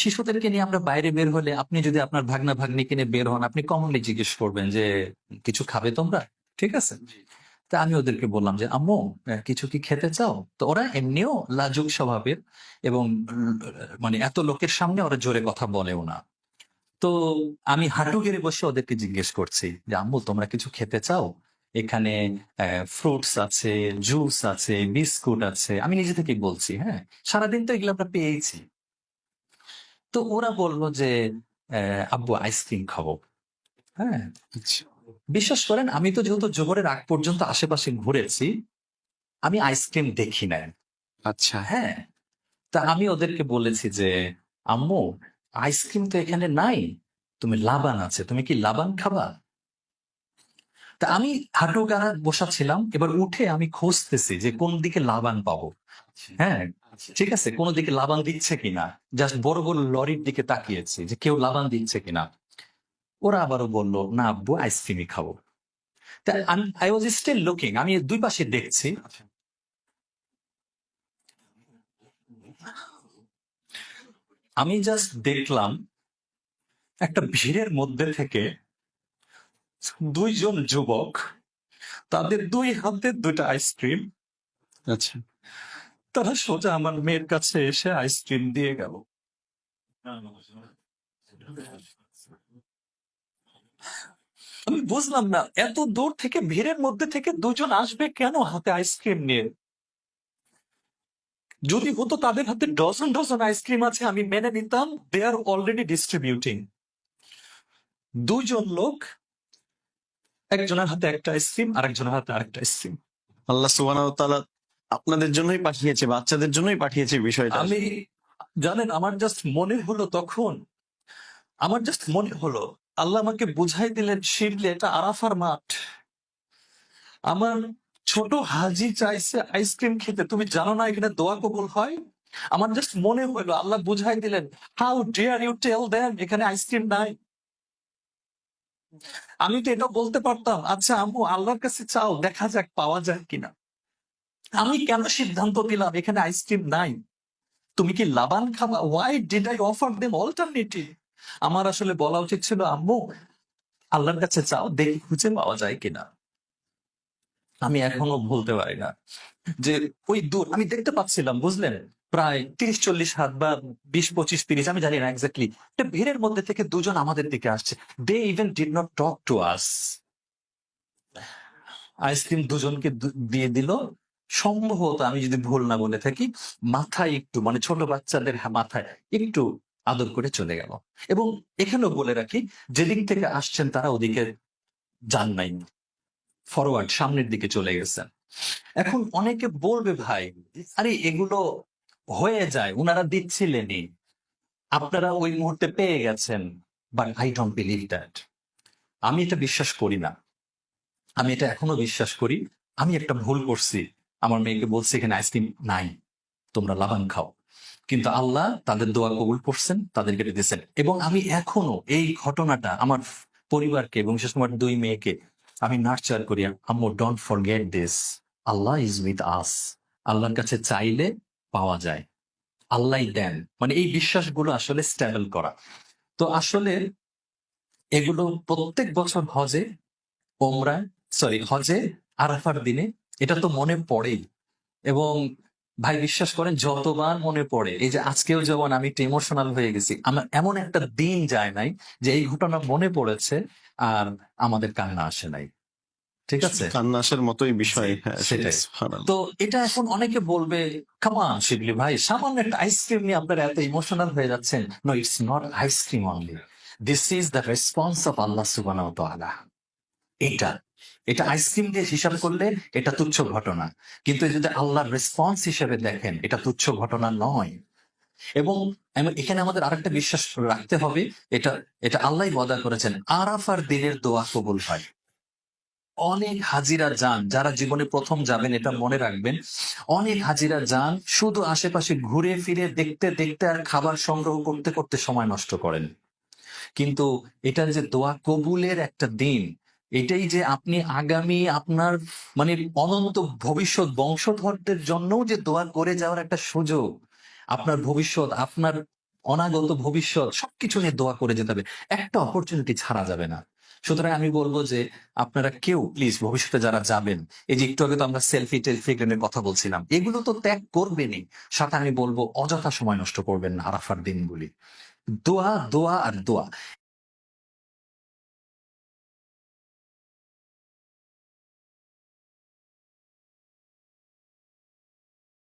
শিশুদেরকে নিয়ে আমরা বাইরে বের হলে আপনি যদি আপনার ভাগনা ভাগ্নিকে নিয়ে বের হন, আপনি কমনলি জিজ্ঞেস করবেন যে কিছু খাবে তোমরা? ঠিক আছে। তা আমি ওদেরকে বললাম যে আম্মু, কিছু কি খেতে চাও? তো ওরা এমনিও লাজুক স্বভাবের, এবং মানে এত লোকের সামনে ওরা জোরে কথা বলেও না। তো আমি হাঁটু গেড়ে বসে ওদেরকে জিজ্ঞেস করছি যে আম্মু, তোমরা কিছু খেতে চাও? এখানে ফ্রুটস আছে, জুস আছে, বিস্কুট আছে। আমি নিজে থেকেই বলছি, হ্যাঁ, সারাদিন তো এগুলো আমরা পেয়েছি। তো ওরা বলল যে আব্বু, আইসক্রিম খাবো। হ্যাঁ, আচ্ছা। বিশ্বাস করেন, আমি তো যেহেতু জোহরের আগ পর্যন্ত আশেপাশে ঘুরেছি, আমি আইসক্রিম দেখি না। আচ্ছা। হ্যাঁ, তা আমি ওদেরকে বলেছি যে আম্মু, আইসক্রিম তো এখানে নাই, তুমি লাবান আছে, তুমি কি লাবান খাবা? তা আমি হাঁটু গাড়া বসা ছিলাম, এবার উঠে আমি খুঁজতেছি যে কোন দিকে লাবান পাবো। হ্যাঁ, ঠিক আছে, কোন দিকে লাবান দিচ্ছে কিনা। জাস্ট বড় বড় লরির দিকে তাকিয়েছি যে কেউ লাবান দিচ্ছে কিনা। ওরা আবারও বলল না আব্বু, আইসক্রিমই খাবো। তা আই ওয়াজ স্টিল লুকিং, আমি দুই পাশে দেখছি। আমি জাস্ট দেখলাম একটা ভিড়ের মধ্যে থেকে দুইজন যুবক, তাদের দুই হাতে দুটা আইসক্রিম, আচ্ছা। তারা সোজা আমার মেয়ের কাছে এসে আইসক্রিম দিয়ে গেল। আমি বুঝলাম না, এত দূর থেকে ভিড়ের মধ্যে থেকে দুজন আসবে কেন হাতে আইসক্রিম নিয়ে? যদি হতো তাদের হাতে ডজন ডজন আইসক্রিম আছে, আমি মেনে নিতাম, দে আর অলরেডি ডিস্ট্রিবিউটিং। দুজন লোক, একজনের হাতে একটা আইসক্রিম আর একজনের হাতে আরেকটা আইসক্রিম। আল্লাহ সুবহানাহু ওয়া তাআলা আপনাদের জন্যই পাঠিয়েছে, বাচ্চাদের জন্যই পাঠিয়েছে বিষয়টা। আমি, জানেন, আমার জাস্ট মনে হলো তখন, আমার জাস্ট মনে হলো আল্লাহ আমাকে বুঝাই দিলেন, শিবলে এটা আরাফার মাঠ। আমার ছোট হাজি চাইছে আইসক্রিম খেতে, তুমি জানো না এখানে দোয়া কবুল হয়? আমার জাস্ট মনে হলো আল্লাহ বুঝাই দিলেন, how dare you tell them এখানে আইসক্রিম নাই। আমি তো এটা বলতে পারতাম, আচ্ছা আম্মু, আল্লাহর কাছে চাও, দেখা যাক পাওয়া যায় কিনা। আমি কেন সিদ্ধান্ত দিলাম এখানে আইসক্রিম নাই? তুমি কি লাবান খাবা? Why did I offer them alternative? আমার আসলে বলা উচিত ছিল, আম্মু, আল্লাহর কাছে চাও, দেখি খুঁজে পাওয়া যায় কিনা। আমি এখনো ভুলতে পারি না যে ওই দূর আমি দেখতে পাচ্ছিলাম, বুঝলেন, প্রায় 30-40 হাত বা 20-25-30, আমি জানি না এক্স্যাক্টলি, একটা ভিড়ের মধ্যে থেকে দুজন আমাদের দিকে আসছে। They even did not talk to us. Ice cream দুজনকে দিয়ে দিল। সম্ভবত, আমি যদি ভুল না বলে থাকি, মাথায় একটু, মানে ছোট বাচ্চাদের মাথায় একটু আদর করে চলে গেল। এবং এখানেও বলে রাখি, যেদিক থেকে আসছেন তারা ওদিকে যান নাই, ফরওয়ার্ড, সামনের দিকে চলে গেছেন। এখন অনেকে বলবে, ভাই, আরে এগুলো হয়ে যায়, উনারা দিচ্ছিলেনই, আপনারা ওই মুহূর্তে পেয়ে গেছেন। But I don't believe that. আমি এটা বিশ্বাস করি না। আমি এটা এখনো বিশ্বাস করি আমি একটা ভুল করছি। আমার মেয়েকে বলছি এখানে আইসক্রিম নাই, তোমরা লাবান খাও। কিন্তু আল্লাহ তাদের দোয়া কবুল করছেন, তাদেরকে দিয়েছেন। এবং আমি এখনো এই ঘটনাটা আমার পরিবারকে এবং বিশেষ করে আমার দুই মেয়েকে আমি নার্চার করি, আম্মু, don't forget this, Allah is with us. আল্লাহর কাছে চাইলে পাওয়া যায়, আল্লাহ দেন। মানে এই বিশ্বাসগুলো আসলে স্টেবল করা। তো আসলে এগুলো প্রত্যেক বছর হজে, ওমরায়, সরি, হজে, আরাফার দিনে এটা তো মনে পড়েই। এবং ভাই, বিশ্বাস করেন, যতবার মনে পড়ে, এই যে আজকেও যেমন আমি একটু ইমোশনাল হয়ে গেছি, আমার এমন একটা দিন যায় নাই যে এই ঘটনা মনে পড়েছে আর আমাদের কান্না আসে নাই। ঠিক আছে, কান্না আসার মতোই বিষয়। জি, হ্যাঁ, সেটাই। সুবহানাল্লাহ। তো এটা এখন অনেকে বলবে, কামান শিবলি ভাই, সামান্য একটা আইসক্রিম নিয়ে আপনারা এত ইমোশনাল হয়ে যাচ্ছেন। No, it's not ice cream only, this is the response of Allah সুবহানাহু ওয়া তাআলা। এটা এটা আইসক্রিম দিয়ে হিসাব করলে এটা তুচ্ছ ঘটনা, কিন্তু যদি আল্লাহর রেসপন্স হিসেবে দেখেন, এটা তুচ্ছ ঘটনা নয়। এবং এখানে আমাদের আরেকটা বিশ্বাস রাখতে হবে, এটা এটা আল্লাহ ওয়াদা করেছেন, আরাফার দিনের দোয়া কবুল হয়। অনেক হাজিরা যান, যারা জীবনে প্রথম যাবেন এটা মনে রাখবেন, অনেক হাজিরা যান, শুধু আশেপাশে ঘুরে ফিরে দেখতে দেখতে আর খাবার সংগ্রহ করতে করতে সময় নষ্ট করেন। কিন্তু এটা যে দোয়া কবুলের একটা দিন, এটাই যে আপনি আগামী আপনার, মানে অনন্ত ভবিষ্যৎ বংশধরদের জন্য যে দোয়া করে যাওয়ার একটা সুযোগ, আপনার ভবিষ্যৎ, আপনার অনাগত ভবিষ্যৎ সবকিছু নিয়ে দোয়া করে যেতে হবে, একটা অপরচুনিটি ছাড়া যাবে না। সুতরাং আমি বলবো যে আপনারা কেউ প্লিজ ভবিষ্যতে যারা যাবেন, এই যে একটু আগে তো আমরা সেলফি টেলফি এর কথা বলছিলাম, এগুলো তো ত্যাগ করবেনই, সাথে আমি বলবো অযথা সময় নষ্ট করবেন না আরাফার দিনগুলি। দোয়া দোয়া আর দোয়া।